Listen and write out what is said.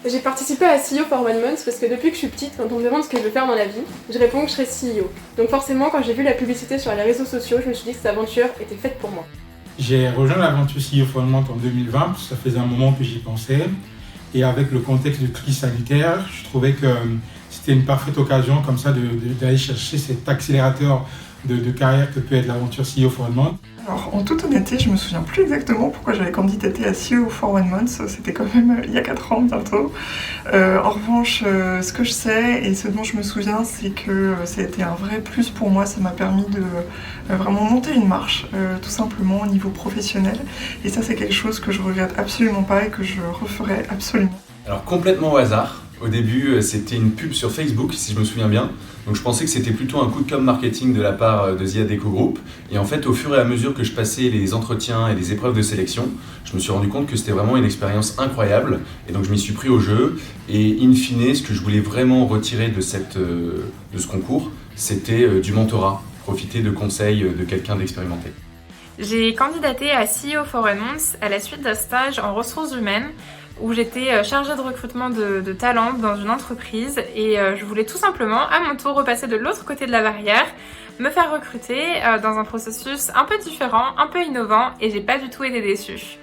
J'ai participé à CEO for One Month parce que depuis que je suis petite, quand on me demande ce que je veux faire dans la vie, je réponds que je serai CEO. Donc forcément, quand j'ai vu la publicité sur les réseaux sociaux, je me suis dit que cette aventure était faite pour moi. J'ai rejoint l'aventure CEO for One Month en 2020, parce que ça faisait un moment que j'y pensais. Et avec le contexte de crise sanitaire, je trouvais que c'était une parfaite occasion comme ça d'aller chercher cet accélérateur de carrière que peut être l'aventure CEO for One Month. Alors, en toute honnêteté, je me souviens plus exactement pourquoi j'avais candidaté à CEO for One Month, c'était quand même il y a 4 ans bientôt. En revanche, ce que je sais et ce dont je me souviens, c'est que ça a été un vrai plus pour moi, ça m'a permis de vraiment monter une marche, tout simplement au niveau professionnel. Et ça, c'est quelque chose que je regrette absolument pas et que je referai absolument. Alors complètement au hasard. Au début, c'était une pub sur Facebook, si je me souviens bien. Donc je pensais que c'était plutôt un coup de com' marketing de la part de The Adecco Group. Et en fait, au fur et à mesure que je passais les entretiens et les épreuves de sélection, je me suis rendu compte que c'était vraiment une expérience incroyable. Et donc je m'y suis pris au jeu. Et in fine, ce que je voulais vraiment retirer de ce concours, c'était du mentorat. Profiter de conseils de quelqu'un d'expérimenté. J'ai candidaté à CEO for One Month à la suite d'un stage en ressources humaines où j'étais chargée de recrutement de talents dans une entreprise et je voulais tout simplement à mon tour repasser de l'autre côté de la barrière, me faire recruter dans un processus un peu différent, un peu innovant et j'ai pas du tout été déçue.